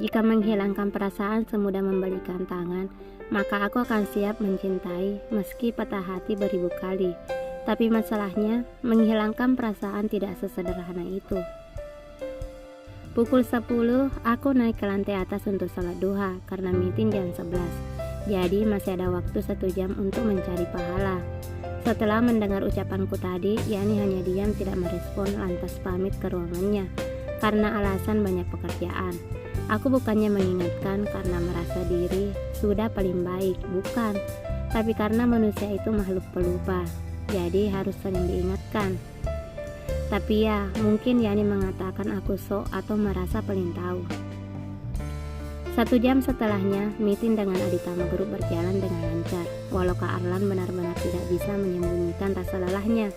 Jika menghilangkan perasaan semudah membalikan tangan, maka aku akan siap mencintai meski patah hati beribu kali. Tapi masalahnya, menghilangkan perasaan tidak sesederhana itu. Pukul 10, aku naik ke lantai atas untuk sholat duha karena meeting jam 11. Jadi masih ada waktu 1 jam untuk mencari pahala. Setelah mendengar ucapanku tadi, yakni hanya diam tidak merespon, lantas pamit ke ruangannya karena alasan banyak pekerjaan. Aku bukannya mengingatkan karena merasa diri sudah paling baik, bukan. Tapi karena manusia itu makhluk pelupa, jadi harus sering diingatkan. Tapi ya, mungkin Yani mengatakan aku sok atau merasa paling tahu. 1 jam setelahnya, meeting dengan Aditama Group berjalan dengan lancar. Walau Kak Arlan benar-benar tidak bisa menyembunyikan rasa lelahnya.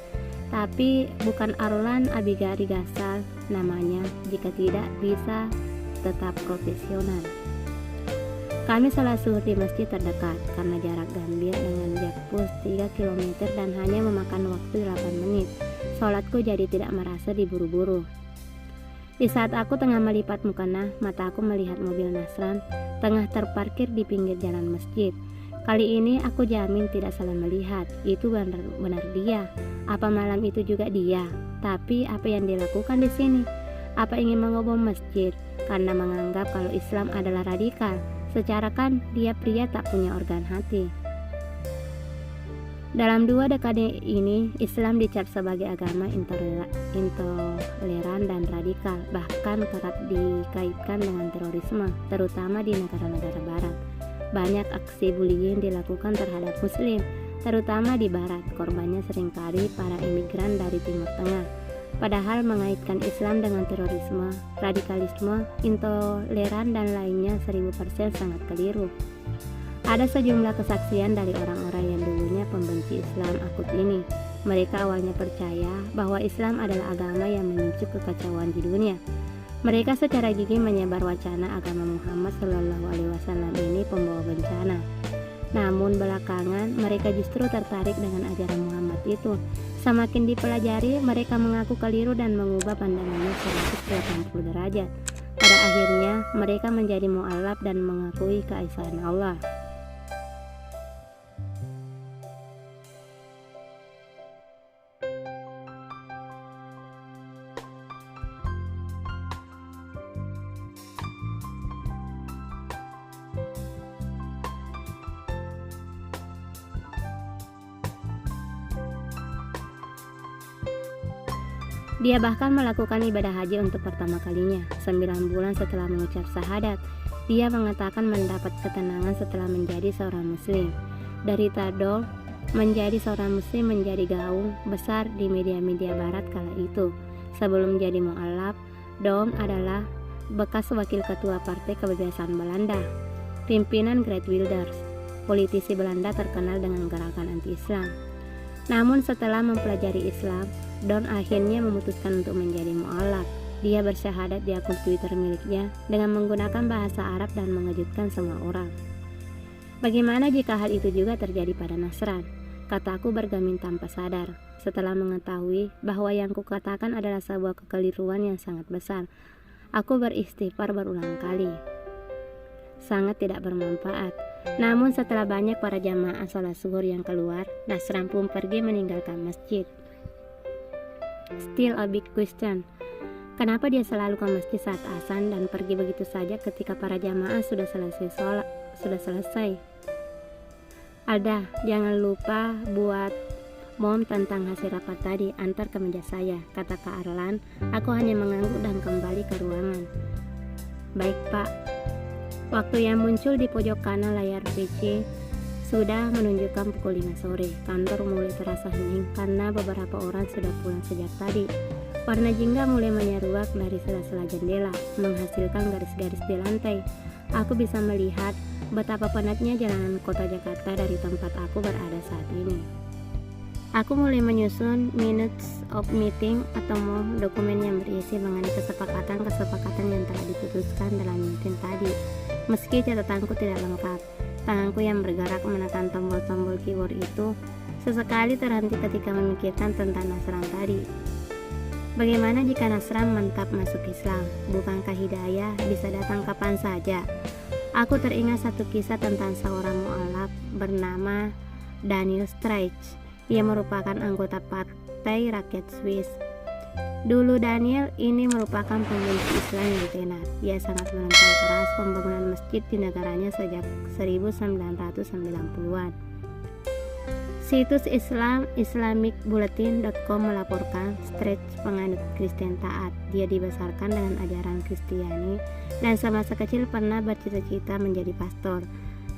Tapi bukan Arlan Abigari Gasal namanya jika tidak bisa tetap profesional. Kami salat zuhur di masjid terdekat karena jarak Gambir dengan Jakpus 3 km dan hanya memakan waktu 8 menit. Sholatku jadi tidak merasa diburu-buru. Di saat aku tengah melipat mukena, mata aku melihat mobil Nasran tengah terparkir di pinggir jalan masjid. Kali ini aku jamin tidak salah melihat, itu benar-benar dia. Apa malam itu juga dia? Tapi apa yang dilakukan di sini? Apa ingin mengobong masjid? Karena menganggap kalau Islam adalah radikal. Secara kan dia pria tak punya organ hati. Dalam 2 dekade ini, Islam dicap sebagai agama intoleran dan radikal, bahkan kerap dikaitkan dengan terorisme, terutama di negara-negara barat. Banyak aksi bullying dilakukan terhadap muslim, terutama di barat. Korbannya seringkali para imigran dari Timur Tengah. Padahal mengaitkan Islam dengan terorisme, radikalisme, intoleran dan lainnya 1000% sangat keliru. Ada sejumlah kesaksian dari orang-orang yang dulunya pembenci Islam akut ini. Mereka awalnya percaya bahwa Islam adalah agama yang memicu kekacauan di dunia. Mereka secara gigih menyebar wacana agama Muhammad SAW ini pembawa bencana. Namun belakangan mereka justru tertarik dengan ajaran Muhammad itu. Semakin dipelajari, mereka mengaku keliru dan mengubah pandangannya 180 derajat. Pada akhirnya mereka menjadi mu'alaf dan mengakui keesaan Allah. Dia bahkan melakukan ibadah haji untuk pertama kalinya 9 bulan setelah mengucap syahadat. Dia mengatakan mendapat ketenangan setelah menjadi seorang muslim. Dari tadol menjadi seorang muslim menjadi gaung besar di media-media barat kala itu. Sebelum menjadi mu'alaf, Dom adalah bekas wakil ketua Partai Kebebasan Belanda, pimpinan Geert Wilders, politisi Belanda terkenal dengan gerakan anti-Islam. Namun setelah mempelajari Islam, Don akhirnya memutuskan untuk menjadi mu'alaf. Dia bersyahadat di akun Twitter miliknya dengan menggunakan bahasa Arab dan mengejutkan semua orang. Bagaimana jika hal itu juga terjadi pada Nasran? Kataku bergeming tanpa sadar. Setelah mengetahui bahwa yang kukatakan adalah sebuah kekeliruan yang sangat besar, aku beristighfar berulang kali. Sangat tidak bermanfaat. Namun setelah banyak para jamaah sholat zuhur yang keluar, Nasran pun pergi meninggalkan masjid. Still a big question. Kenapa dia selalu ke masjid saat azan dan pergi begitu saja ketika para jamaah sudah selesai sholat? Alda, jangan lupa buat mom tentang hasil rapat tadi, antar ke meja saya, kata Kak Arlan. Aku hanya mengangguk dan kembali ke ruangan. Baik Pak. Waktu yang muncul di pojok kanan layar PC sudah menunjukkan pukul 5 sore. Kantor mulai terasa hening karena beberapa orang sudah pulang sejak tadi. Warna jingga mulai menyeruak dari sela-sela jendela, menghasilkan garis-garis di lantai. Aku bisa melihat betapa penatnya jalanan kota Jakarta dari tempat aku berada saat ini. Aku mulai menyusun minutes of meeting atau dokumen yang berisi mengenai kesepakatan yang telah diputuskan dalam meeting tadi. Meski catatanku tidak lengkap, tanganku yang bergerak menekan tombol-tombol keyboard itu sesekali terhenti ketika memikirkan tentang Nasran tadi. Bagaimana jika Nasram mentap masuk Islam? Bukankah hidayah bisa datang kapan saja? Aku teringat satu kisah tentang seorang mu'alaf bernama Daniel Streich. Ia merupakan anggota Partai Rakyat Swiss. Dulu Daniel ini merupakan pembenci Islam yang tenar. Ia sangat menentang keras pembangunan masjid di negaranya sejak 1990-an. Situs Islam islamicbulletin.com melaporkan Streich penganut Kristen taat. Dia dibesarkan dengan ajaran Kristiani dan semasa kecil pernah bercita-cita menjadi pastor.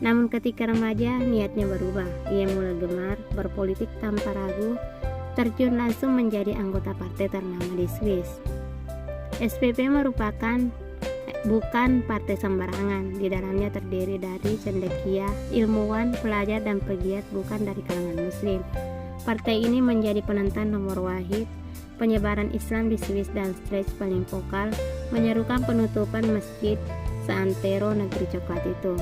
Namun ketika remaja niatnya berubah. Ia mulai gemar berpolitik tanpa ragu, terjun langsung menjadi anggota partai ternama di Swiss. SPP merupakan bukan partai sembarangan. Di dalamnya terdiri dari cendekia, ilmuwan, pelajar, dan pegiat bukan dari kalangan muslim. Partai ini menjadi penentang nomor wahid penyebaran Islam di Swiss dan Streich paling vokal menyerukan penutupan masjid seantero negeri coklat itu.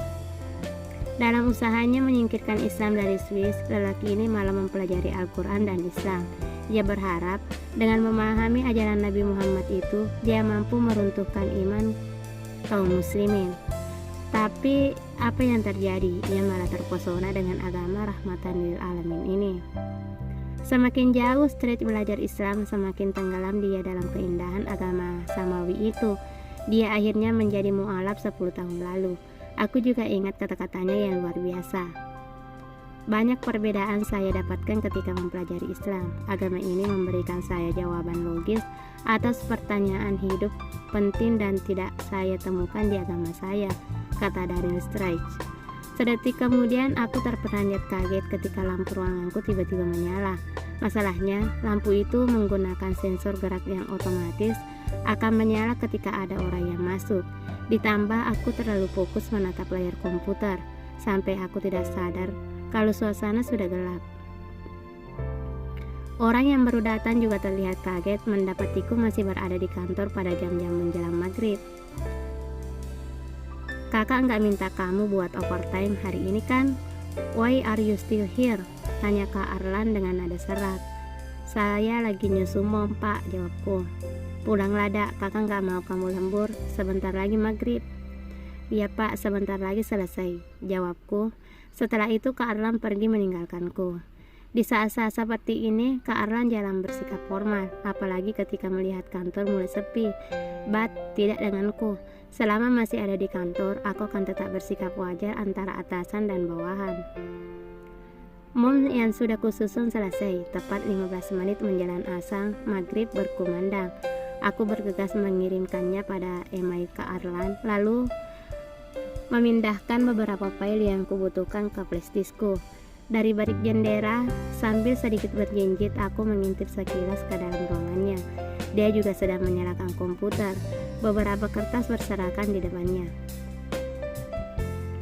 Dalam usahanya menyingkirkan Islam dari Swiss, lelaki ini malah mempelajari Al-Quran dan Islam. Ia berharap dengan memahami ajaran Nabi Muhammad itu, dia mampu meruntuhkan iman kaum muslimin. Tapi apa yang terjadi? Ia malah terpesona dengan agama rahmatan lil alamin ini. Semakin jauh Streich belajar Islam, semakin tenggelam dia dalam keindahan agama samawi itu. Dia akhirnya menjadi mu'alaf 10 tahun lalu. Aku juga ingat kata-katanya yang luar biasa. Banyak perbedaan saya dapatkan ketika mempelajari Islam. Agama ini memberikan saya jawaban logis atas pertanyaan hidup penting dan tidak saya temukan di agama saya, kata Daniel Streich. Sedetik kemudian aku terperanjat kaget ketika lampu ruanganku tiba-tiba menyala. Masalahnya, lampu itu menggunakan sensor gerak yang otomatis akan menyala ketika ada orang yang masuk. Ditambah aku terlalu fokus menatap layar komputer sampai aku tidak sadar kalau suasana sudah gelap. Orang yang baru datang juga terlihat kaget mendapatiku masih berada di kantor pada jam-jam menjelang maghrib. Kakak nggak minta kamu buat overtime hari ini kan? Why are you still here? Tanya Kak Arlan dengan nada serak. Saya lagi nyusu mom pak, jawabku. Pulanglah dak, kakak nggak mau kamu lembur, sebentar lagi maghrib. Iya pak, sebentar lagi selesai, jawabku. Setelah itu Kak Arlan pergi meninggalkanku. Di saat-saat seperti ini, Kak Arlan jarang bersikap formal, apalagi ketika melihat kantor mulai sepi. But tidak denganku. Selama masih ada di kantor, aku akan tetap bersikap wajar antara atasan dan bawahan. Mom yang sudah kususun selesai, tepat 15 menit menjelang azan maghrib berkumandang. Aku bergegas mengirimkannya pada email Kak Arlan, lalu memindahkan beberapa file yang kubutuhkan ke flashdiskku. Dari balik jendela, sambil sedikit berjinjit, aku mengintip sekilas ke dalam ruangannya. Dia juga sedang menyalakan komputer. Beberapa kertas berserakan di depannya.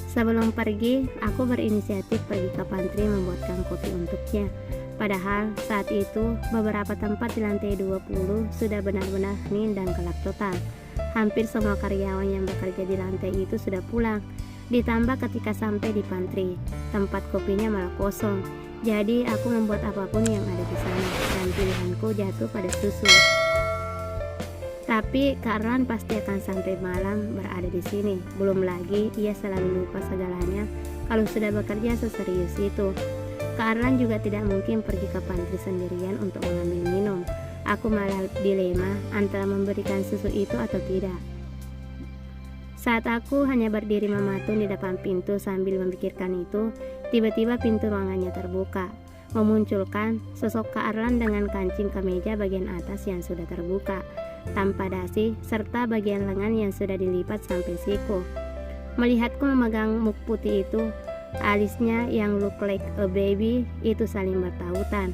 Sebelum pergi, aku berinisiatif pergi ke pantry membuatkan kopi untuknya. Padahal saat itu beberapa tempat di lantai 20 sudah benar-benar hening dan gelap total. Hampir semua karyawan yang bekerja di lantai itu sudah pulang. Ditambah ketika sampai di pantry, tempat kopinya malah kosong. Jadi aku membuat apapun yang ada di sana dan pilihanku jatuh pada susu. Tapi Kak Arlan pasti akan sampai malam berada di sini. Belum lagi ia selalu lupa segalanya kalau sudah bekerja seserius itu. Kak Arlan juga tidak mungkin pergi ke pantry sendirian untuk mengambil minum. Aku malah dilema antara memberikan susu itu atau tidak. Saat aku hanya berdiri mematung di depan pintu sambil memikirkan itu, tiba-tiba pintu ruangannya terbuka, memunculkan sosok Kak Arlan dengan kancing kemeja bagian atas yang sudah terbuka, tanpa dasi, serta bagian lengan yang sudah dilipat sampai siku. Melihatku memegang muk putih itu, alisnya yang look like a baby itu saling bertautan.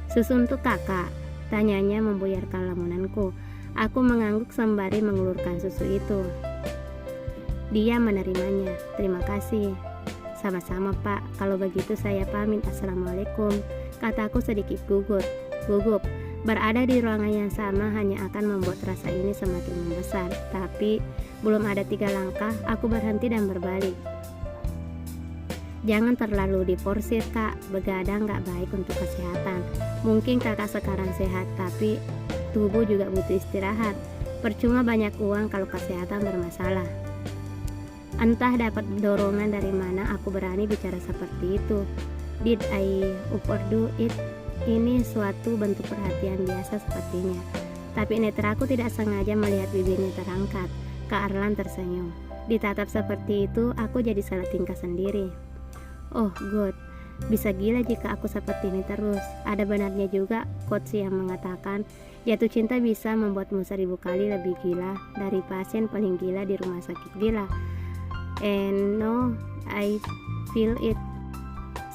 Susu untuk kakak, tanyanya membuyarkan lamunanku. Aku mengangguk sembari mengulurkan susu itu. Dia menerimanya. Terima kasih. Sama-sama pak, kalau begitu saya pamit. Assalamualaikum, kataku sedikit gugup. Berada di ruangan yang sama hanya akan membuat rasa ini semakin membesar. Tapi belum ada 3 langkah, aku berhenti dan berbalik. Jangan terlalu diforsir kak, begadang gak baik untuk kesehatan. Mungkin kakak sekarang sehat, tapi tubuh juga butuh istirahat. Percuma banyak uang kalau kesehatan bermasalah. Entah dapat dorongan dari mana aku berani bicara seperti itu. Did I overdo it? Ini suatu bentuk perhatian biasa sepertinya. Tapi netraku tidak sengaja melihat bibirnya terangkat. Kak Arlan tersenyum. Ditatap seperti itu, aku jadi salah tingkah sendiri. Oh God, bisa gila jika aku seperti ini terus. Ada benarnya juga quotes yang mengatakan jatuh cinta bisa membuatmu 1000 kali lebih gila dari pasien paling gila di rumah sakit gila. And no, I feel it.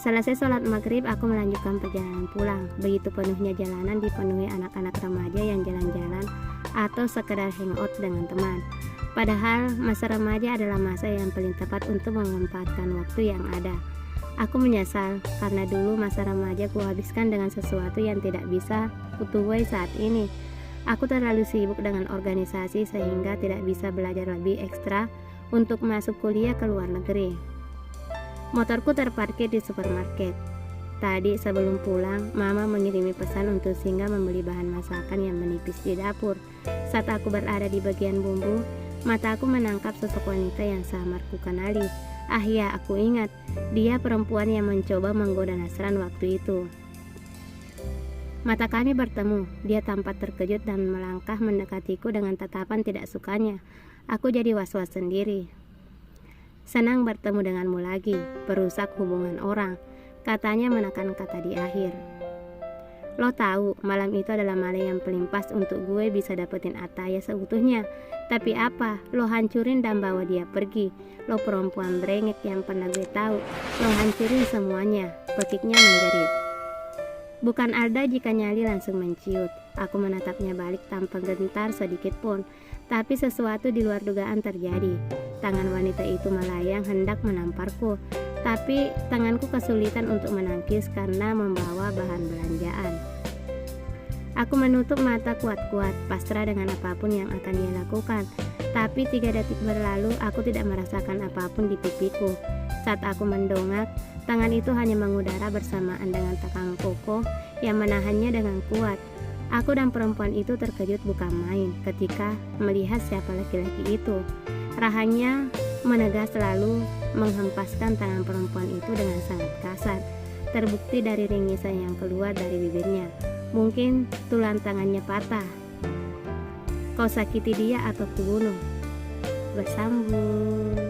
Selesai sholat maghrib, aku melanjutkan perjalanan pulang. Begitu penuhnya jalanan dipenuhi anak-anak remaja yang jalan-jalan atau sekedar hangout dengan teman. Padahal masa remaja adalah masa yang paling tepat untuk memanfaatkan waktu yang ada. Aku menyesal karena dulu masa remaja kuhabiskan dengan sesuatu yang tidak bisa kutuai saat ini. Aku terlalu sibuk dengan organisasi sehingga tidak bisa belajar lebih ekstra untuk masuk kuliah ke luar negeri. Motorku terparkir di supermarket. Tadi sebelum pulang, Mama mengirimi pesan untuk singgah membeli bahan masakan yang menipis di dapur. Saat aku berada di bagian bumbu, mataku menangkap sosok wanita yang samar ku kenali. Ah ya, aku ingat, dia perempuan yang mencoba menggoda Nasran waktu itu. Mata kami bertemu, dia tampak terkejut dan melangkah mendekatiku dengan tatapan tidak sukanya. Aku jadi was-was sendiri. Senang bertemu denganmu lagi, perusak hubungan orang, katanya menekan kata di akhir. Lo tahu, malam itu adalah malam yang paling pas untuk gue bisa dapetin Ataya seutuhnya. Tapi apa, lo hancurin dan bawa dia pergi. Lo perempuan brengek yang pernah gue tahu. Lo hancurin semuanya, petiknya menjerit. Bukan Alda jika nyali langsung menciut. Aku menatapnya balik tanpa gentar sedikit pun. Tapi sesuatu di luar dugaan terjadi. Tangan wanita itu melayang hendak menamparku. Tapi tanganku kesulitan untuk menangkis karena membawa bahan belanjaan. Aku menutup mata kuat-kuat, pasrah dengan apapun yang akan dia lakukan. Tapi 3 detik berlalu, aku tidak merasakan apapun di pipiku. Saat aku mendongak, tangan itu hanya mengudara bersamaan dengan tangan kokoh yang menahannya dengan kuat. Aku dan perempuan itu terkejut bukan main ketika melihat siapa laki-laki itu. Rahanya menegas lalu menghempaskan tangan perempuan itu dengan sangat kasar. Terbukti dari ringisan yang keluar dari bibirnya. Mungkin tulang tangannya patah. Kau sakiti dia atau kubunuh. Bersambung.